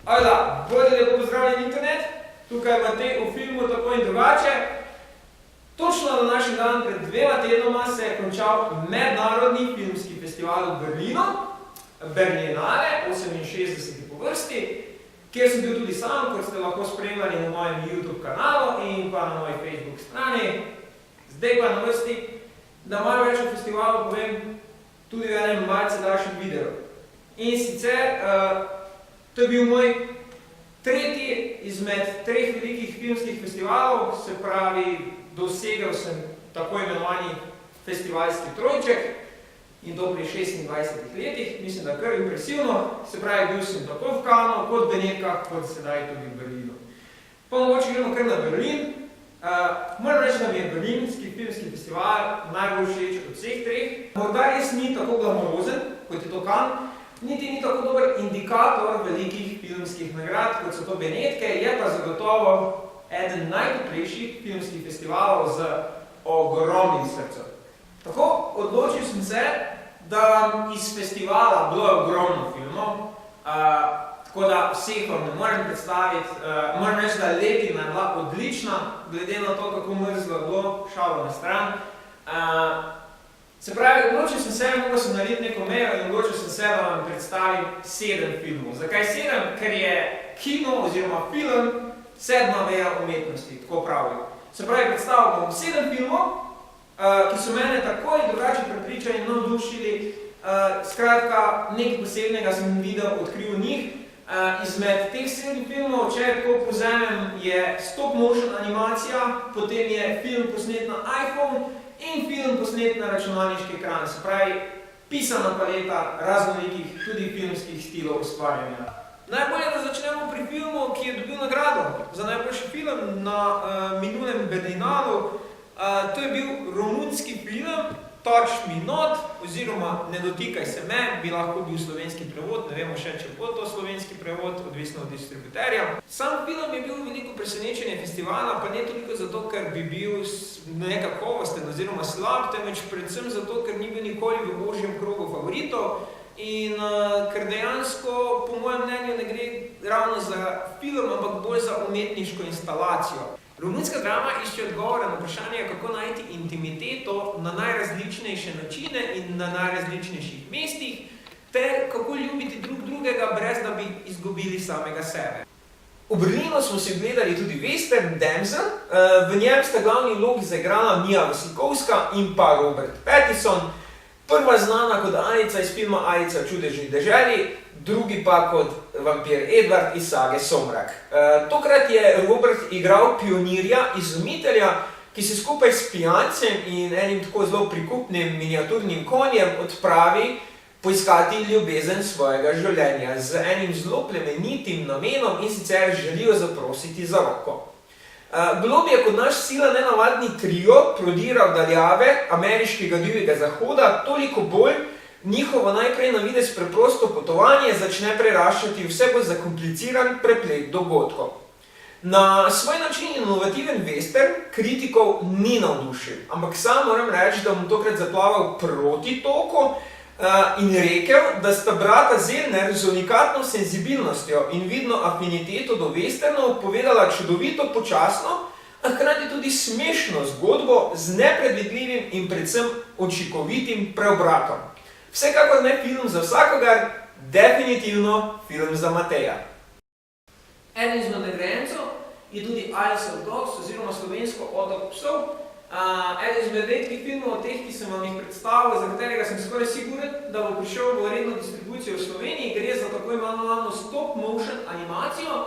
Ajda, bolje lepo pozdravljen internet, tukaj Matej v filmu Tako in drugače. Točno na današnji dan pred 2 tednoma se je končal mednarodni filmski festival v Berlinu, Berlinale, 68. po vrsti, kjer sem bil tudi sam, kot ste lahko spremljali na mojem YouTube kanalu in pa na moji Facebook strani. Zdaj pa na vrsti, da malo več o festivalu povem tudi v enem malce daljšem videu. In sicer, to je bil moj tretji izmed 3 velikih filmskih festivalov, se pravi, dosegel sem tako imenovani festivalski trojček in to pri 26 letih, mislim, da kar impresivno, se pravi, bil sem tako v Cannesu, kot v Benetkah, kot sedaj tudi v Berlinu. Pa mogoče gremo kar na Berlin. Moram reči, da mi je berlinski filmski festival najbolj všeč od vseh 3. Morda res ni tako glamourozen, kot je to Cannes, niti ni tako dober indikator velikih filmskih nagrad, kot so to Benetke, je pa zagotovo eden najtoplejših filmskih festivalov z ogromnim srcem. Tako odločil sem se, da iz festivala bilo je ogromno filmov, tako da vseh vam ne morem predstaviti. Moram reči, da letina je bila odlična, glede na to, kako mrzlo je bilo, šalo na stran. Se pravi, odločil sem se, mogel sem narediti neko mejo in odločil sem se, da vam predstavim 7 filmov. Zakaj 7? Ker je kino oziroma film 7. veja umetnosti, tako pravijo. Se pravi, predstavil bom 7 filmov, ki so mene tako in drugače prepričali in navdušili. Skratka, nekaj posebnega sem videl, odkril njih. Izmed teh 7 filmov, če tako povzamem, je stop motion animacija, potem je film posnet na iPhone in film posnet na računalniški ekran. Se pravi, pisana paleta raznolikih tudi filmskih stilov ustvarjanja. Najbolje, da začnemo pri filmu, ki je dobil nagrado za najboljši film na minulem Berlinalu. To je bil romunski film Touch Me Not, oziroma Ne dotikaj se me, bi lahko bil slovenski prevod, ne vemo še, če bo to slovenski prevod, odvisno od distributerja. Sam film je bil veliko presenečenje festivala, pa ne toliko zato, ker bi bil nekakovosten oziroma slab, temveč predvsem zato, ker ni bil nikoli v božjem krogu favoritov in ker dejansko, po mojem mnenju, ne gre ravno za film, ampak bolj za umetniško instalacijo. Romunska drama išče odgovore na vprašanje, kako najti intimiteto na najrazličnejše načine in na najrazličnejših mestih, ter kako ljubiti drug drugega, brez da bi izgubili samega sebe. V Berlinu smo si gledali tudi western Damsel, v njem sta glavni vlogi zaigrala Mia Wasikowska in pa Robert Pattinson, prva znana kot Anica iz filma Alica v čudežni deželi, drugi pa kot vampir Edward iz sage Somrak. Tokrat je Robert igral pionirja, izumitelja, ki se skupaj s pijancem in enim tako zelo prikupnim miniaturnim konjem odpravi poiskati ljubezen svojega življenja z enim zelo plemenitim namenom in sicer želijo zaprositi za roko. Glob je kot naš sila nenavadni trio prodiral daljave ameriškega divjega zahoda, toliko bolj njihovo najprej na videz preprosto potovanje začne preraščati vse bolj zakompliciran preplet dogodkov. Na svoj način inovativen western kritikov ni navdušil, ampak sam moram reči, da bom tokrat zaplaval proti toku in rekel, da sta brata Zellner z unikatno senzibilnostjo in vidno afiniteto do westernov povedala čudovito počasno, a hkrati tudi smešno zgodbo z nepredvidljivim in predvsem učinkovitim preobratom. Vsekakor ne film za vsakogar, definitivno film za Mateja. Eden izmed nagrajencev je tudi Isle of Dogs oziroma slovensko Otok psov. Eden izmed redkih filmov od teh, ki sem vam jih predstavil, za katerega sem skoraj siguren, da bo prišel v redno distribucijo v Sloveniji, gre za tako imenovano stop motion animacijo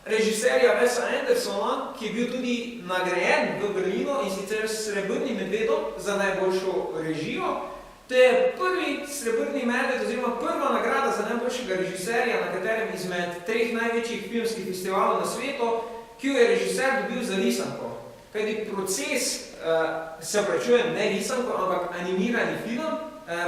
režiserja Wesa Andersona, ki je bil tudi nagrajen v Berlinu in sicer s Srebrnim medvedom za najboljšo režijo. To je prvi Srebrni medved oziroma prva nagrada za najboljšega režiserja na katerem izmed 3 največjih filmskih festivalov na svetu, ki jo je režiser dobil za risanko. Kajti proces, se opravičujem, ne risanko, ampak animirani film,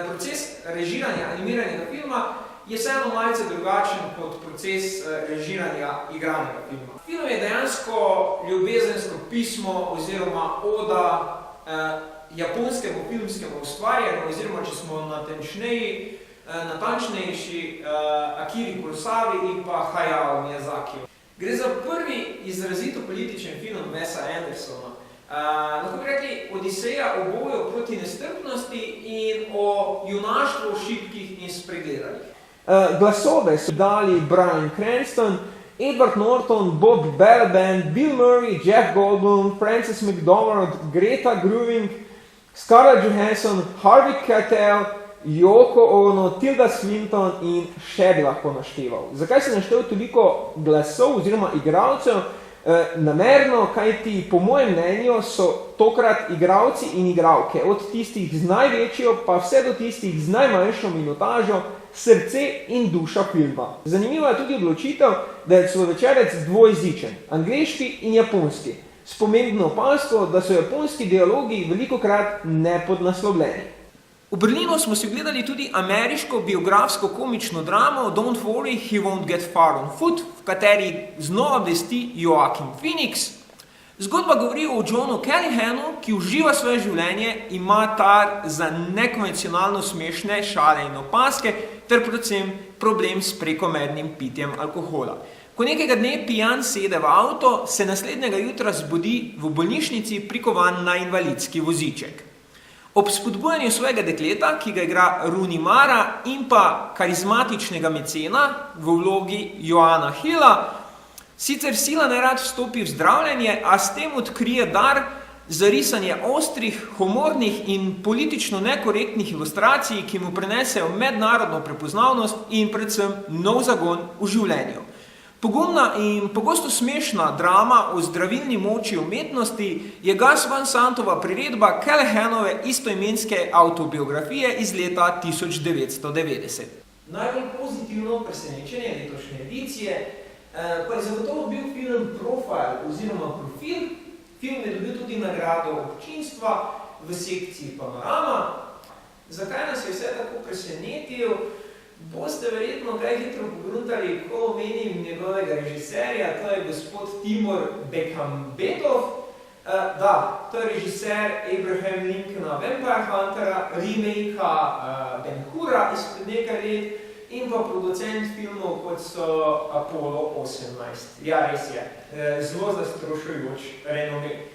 proces režiranja animiranega filma je vseeno malce drugačen kot proces režiranja igranega filma. Film je dejansko ljubezensko pismo oziroma oda japonskemu filmskemu ustvarjanju, oziroma če smo natančneji, natančnejši Akiri Kurosavi in pa Hayao Miyazakiju. Gre za prvi izrazito političen film Wesa Andersona. Lahko bi rekli Odiseja o boju proti nestrpnosti in o junaštvu šibkih in spregledanih. Glasove so dali Bryan Cranston, Edward Norton, Bob Balaban, Bill Murray, Jeff Goldblum, Frances McDormand, Greta Gerwig, Scarlett Johansson, Harvey Keitel, Yoko Ono, Tilda Swinton in še bi lahko našteval. Zakaj sem naštel toliko glasov oziroma igralcev? Namerno, kajti po mojem mnenju so tokrat igralci in igralke, od tistih z največjo pa vse do tistih z najmanjšo minutažo, srce in duša filma. Zanimiva je tudi odločitev, da je celovečerec dvojezičen, angleški in japonski, s pomembno opazko, da so japonski dialogi velikokrat nepodnaslovljeni. V Berlinu smo si gledali tudi ameriško biografsko komično dramo Don't Worry, He Won't Get Far on Foot, v kateri znova blesti Joaquin Phoenix. Zgodba govori o Johnu Callihanu, ki uživa svoje življenje, ima dar za nekonvencionalno smešne šale in opazke, ter predvsem problem s prekomernim pitjem alkohola. Ko nekega dne pijan sede v avto, se naslednjega jutra zbudi v bolnišnici prikovan na invalidski voziček. Ob spodbujanju svojega dekleta, ki ga igra Rooney Mara, in pa karizmatičnega mecena v vlogi Joana Hilla, sicer sila nerad vstopi v zdravljenje, a s tem odkrije dar za risanje ostrih, humornih in politično nekorektnih ilustracij, ki mu prinesejo mednarodno prepoznavnost in predvsem nov zagon v življenju. Pogumna in pogosto smešna drama o zdravilni moči umetnosti je Gus Van Santova priredba Callahanove istoimenske avtobiografije iz leta 1990. Najbolj pozitivno presenečenje letošnje edicije pa je zagotovo bil film Profile oziroma Profil. Film je dobil tudi nagrado občinstva v sekciji Panorama. Zakaj nas je vse tako presenetil? Boste verjetno kaj hitro pogruntali, ko omenim njegovega režiserja, to je gospod Timur Bekmambetov. Da, to je režiser Abraham Lincolna Vampire Huntera, remake-a Ben-Hura izpred nekaj let in pa producent filmov, kot so Apollo 18. Ja, res je, zelo zastrošujoč renome.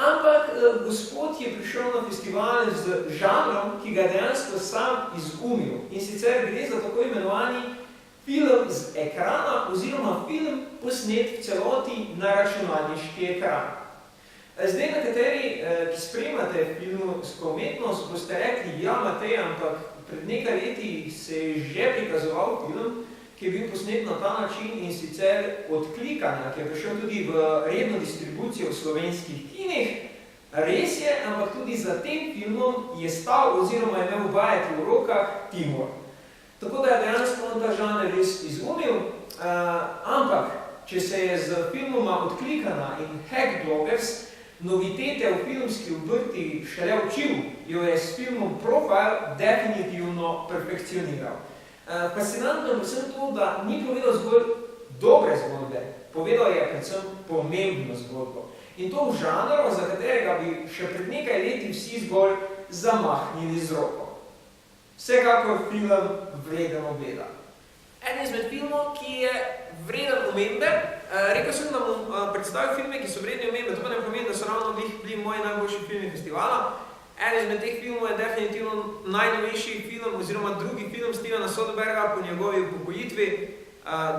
Ampak gospod je prišel na festival z žanrom, ki ga dejansko sam izumil. In sicer gre za tako imenovani film z ekrana oziroma film posnet v celoti na računalniški ekran. Zdaj, nekateri, ki spremljate filmsko umetnost, boste rekli, ja, Matej, ampak pred nekaj leti se je že prikazoval film, ki je bil posnet na ta način in sicer Odklikanja, ki je prišel tudi v redno distribucijo v slovenskih kinih. Res je, ampak tudi za tem filmom je stal oziroma je imel vajeti v rokah Timur. Tako da je dejansko on ta žanr res izumil, ampak če se je z filmoma Odklikana in Hack Bloggers novitete v filmski obrti šele učil, jo je s filmom Profile definitivno perfekcioniral. Fascinantno je vsem to, da ni povedal zgolj dobre zgodbe, povedal je predvsem pomembno zgodbo. In to v žanru, za katerega bi še pred nekaj leti vsi zgolj zamahnili z roko. Vsekakor film vreden ogleda. Eden izmed filmov, ki je vreden omembe, rekel sem, da bom predstavil filme, ki so vredni omembe, to pa ne pomeni, da so ravno bili moji najboljši filmi festivala. Eden izmed teh filmov je definitivno najnovejši film oziroma drugi film Stevena Soderbergha po njegovi upokojitvi,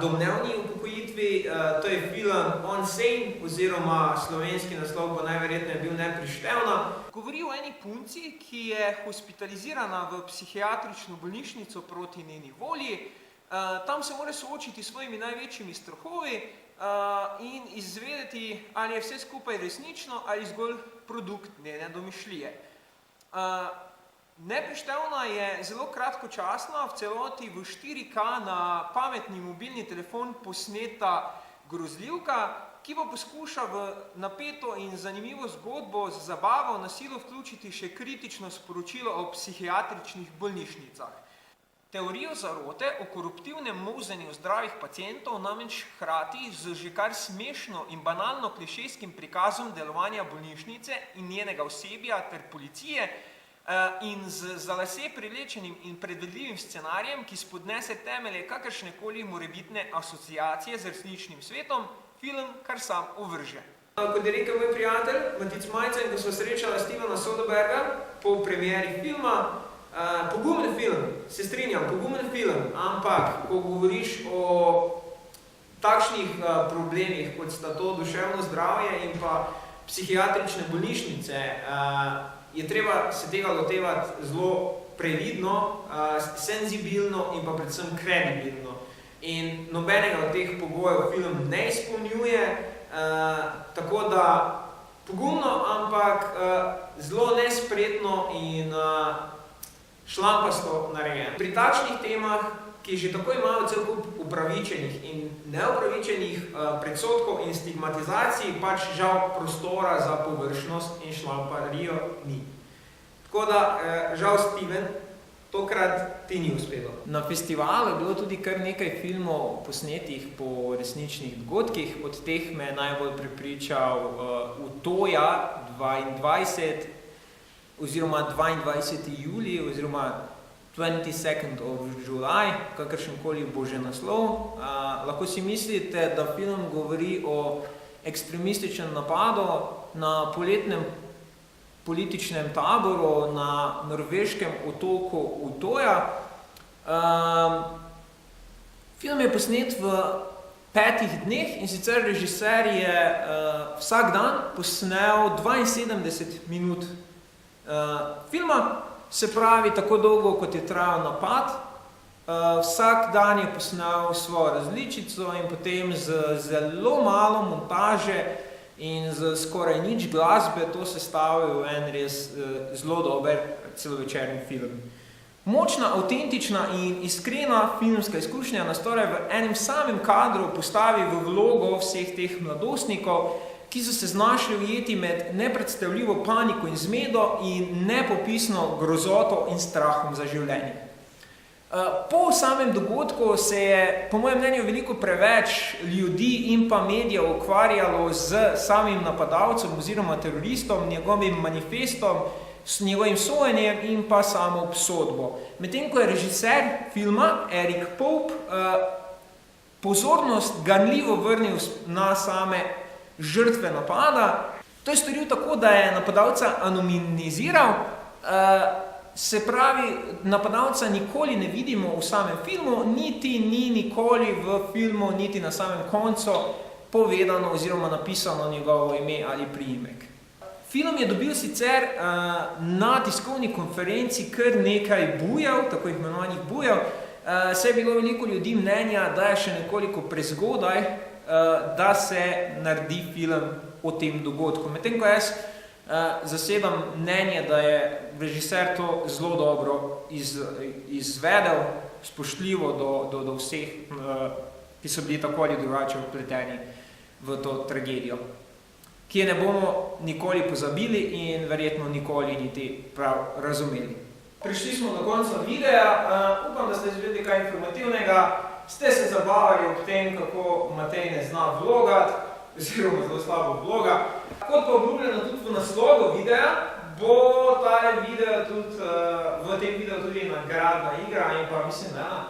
domnevni upokojitvi, to je film On Sane oziroma slovenski naslov bo najverjetneje bil Neprištevna. Govori o eni punci, ki je hospitalizirana v psihiatrično bolnišnico proti njeni volji. Tam se mora soočiti s svojimi največjimi strahovi in izvedeti, ali je vse skupaj resnično ali zgolj produkt njene domišljije. Neprištevna je zelo kratkočasna, v celoti v 4K na pametni mobilni telefon posneta grozljivka, ki pa poskuša v napeto in zanimivo zgodbo z zabavo na silo vključiti še kritično sporočilo o psihiatričnih bolnišnicah. Teorijo zarote o koruptivnem molzenju zdravih pacientov namreč hkrati z že kar smešno in banalno klišejskim prikazom delovanja bolnišnice in njenega osebja ter policije in z za lase privlečenim in predvidljivim scenarijem, ki spodnese temelje kakršnekoli morebitne asociacije z resničnim svetom, film kar sam uvrže. Kot je rekel moj prijatelj Matic Majca, in ko smo srečali Stevena Soderbergha po premieri filma, pogumen film, se strinjam, pogumen film, ampak ko govoriš o takšnih problemih, kot sta to duševno zdravje in pa psihiatrične bolnišnice, je treba se tega lotevati zelo previdno, senzibilno in pa predvsem kredibilno. In nobenega od teh pogojev film ne izpolnjuje, tako da pogumno, ampak zelo nespretno in šlampasto narejeno. Pri takšnih temah, ki že tako imajo cel kup upravičenih in neupravičenih predsodkov in stigmatizacij, pač žal prostora za površnost in šlamparijo ni. Tako da, žal Steven, tokrat ti ni uspelo. Na festivalu je bilo tudi kar nekaj filmov posnetih po resničnih dogodkih, od teh me je najbolj prepričal Utoja 22, oziroma 22. julij, oziroma 22nd of July, kakršenkoli bo že naslov. Lahko si mislite, da film govori o ekstremističnem napadu na poletnem političnem taboru na norveškem otoku Utoja. Film je posnet v 5 dneh in sicer režiser je vsak dan posnel 72 minut filma, se pravi tako dolgo, kot je trajal napad. Vsak dan je posnel svojo različico in potem z zelo malo montaže in z skoraj nič glasbe to sestavil en res zelo dober celovečerni film. Močna, avtentična in iskrena filmska izkušnja nas torej v enem samem kadru postavi v vlogo vseh teh mladostnikov, ki so se znašli ujeti med nepredstavljivo paniko in zmedo in nepopisno grozoto in strahom za življenje. Po samem dogodku se je, po mojem mnenju, veliko preveč ljudi in pa medijev ukvarjalo z samim napadalcem oziroma teroristom, njegovim manifestom, s njegovim sojenjem in pa samo obsodbo. Medtem ko je režiser filma, Eric Pope, pozornost ganljivo vrnil na same žrtve napada. To je storil tako, da je napadalca anonimiziral, se pravi, napadalca nikoli ne vidimo v samem filmu, niti ni nikoli v filmu, niti na samem koncu povedano oziroma napisano njegovo ime ali priimek. Film je dobil sicer na tiskovni konferenci kar nekaj bujev, tako imenovanih bujev, saj je bilo veliko ljudi mnenja, da je še nekoliko prezgodaj, da se naredi film o tem dogodku. Medtem ko jaz zasedam mnenje, da je režiser to zelo dobro izvedel, spoštljivo do vseh, ki so bili tako ali drugače vpleteni v to tragedijo, ki je ne bomo nikoli pozabili in verjetno nikoli niti prav razumeli. Prišli smo do konca videa, upam, da ste izvedeli kaj informativnega, ste se zabavali ob tem, kako Matej ne zna vlogati, oziroma zelo slabo vloga. Kot pa obljubljeno tudi v naslovu videa, bo tale video tudi, v tem videu tudi nagradna igra in pa mislim, da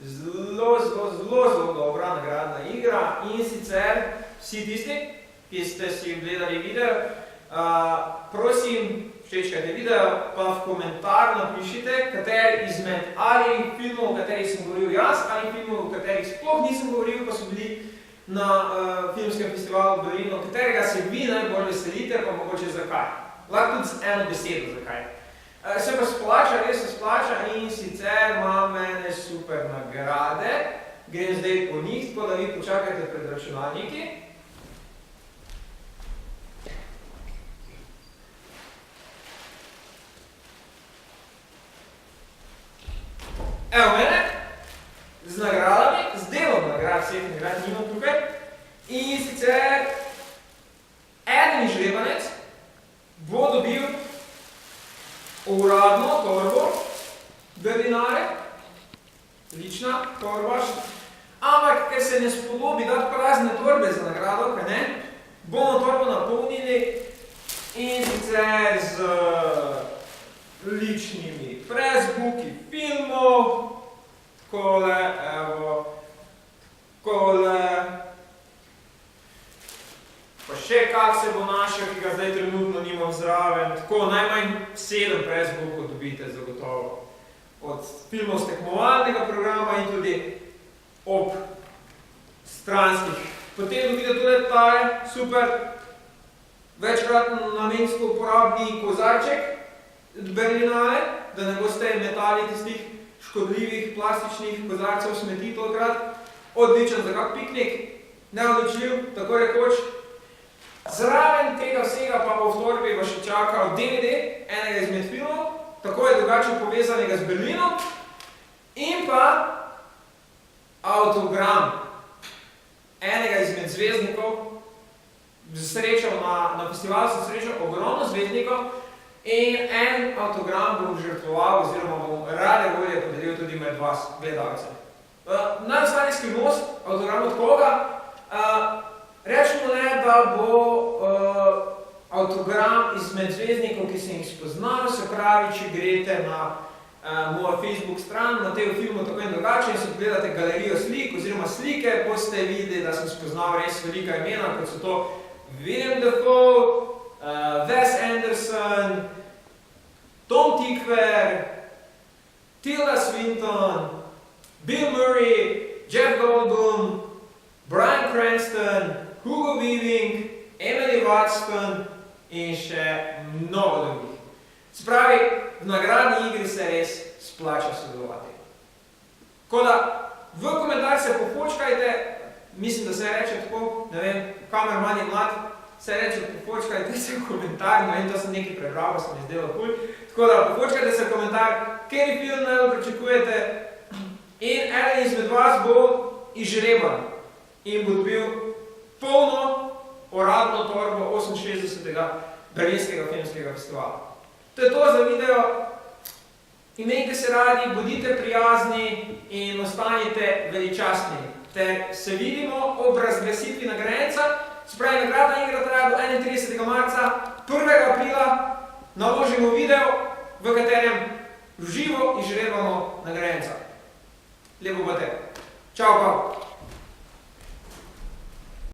zelo dobra nagradna igra. In sicer vsi tisti, ki ste si gledali video, prosim, všečkajte video, pa v komentar napišite, kateri izmed ali filmov, o katerih sem govoril jaz, ali filmov, o katerih sploh nisem govoril, pa so bili na filmskem festivalu v Berlinu, katerega se vi najbolj veselite, pa mogoče zakaj. Lahko tudi z eno besedo zakaj. Se pa splača, res se splača in sicer ima mene super nagrade. Grem zdaj po njih, tako da vi počakajte pred računalniki. Evo mene, z nagradami, z delom nagrad, vseh nagrad nimam tukaj. In sicer eden izžrebanec bo dobil uradno torbo Berlinare, lična torba, ampak ker se ne spodobi dati prazne torbe za nagrado, kaj ne, bomo torbo napolnili in sicer z ličnimi pressbooki filmov, takole, evo, takole, pa še kak se bo našel, ki ga zdaj trenutno nimam zraven, tako najmanj 7 pressbookov dobite zagotovo. Od filmov z tekmovalnega programa in tudi ob stranskih. Potem dobite tudi tale super večkrat namensko uporabni kozarček Berlinale, da ne boste metali tistih škodljivih plastičnih kozarcev smeti tokrat. Odličen za kak piknik, neodločljiv, tako rekoč. Zraven tega vsega pa v torbi vas še čakal DVD enega izmed filmov, tako je drugače povezanega z Berlinom, in pa avtogram enega izmed zvezdnikov. Srečal na festivalu sem srečal ogromno zvezdnikov in en avtogram bom žrtvoval oziroma bom rade volje podelil tudi med vas, gledalce. Naj ostane skrivnost avtogram od koga. Rečemo ne, da bo avtogram izmed zvezdnikov, ki sem jih spoznal, se pravi, če greste na mojo Facebook stran, na tem filmu tako in drugače, in si pogledate galerijo slik oziroma slike, boste videli, da sem spoznal res velika imena, kot so to Willem Dafoe, Wes Anderson, Tom Tykwer, Tilda Swinton, Bill Murray, Jeff Goldblum, Bryan Cranston, Hugo Weaving, Emily Watson in še mnogo drugih. Se pravi, v nagradni igri se res splača sodelovati. Tako da, v komentar se pofočkajte, mislim, da se reče tako, ne vem, kamerman je mlad, se reče pofočkajte se v komentar, no in to sem nekaj prebral, pa se mi zdelo cool. Tako da, pofočkajte se v komentar, kateri film najbolj pričakujete in eden izmed vas bo izžreban in bo dobil polno uradno torbo 68. Berlinskega filmskega festivala. To je to za video. Imejte se radi, bodite prijazni in ostanite veličastni. Ter se vidimo ob razglasitvi nagrajenca. Se pravi, nagradna igra traja do 31. marca. 1. aprila naložimo video, v katerem živo izžrebamo nagrajenca. Lepo bote. Čau, pa.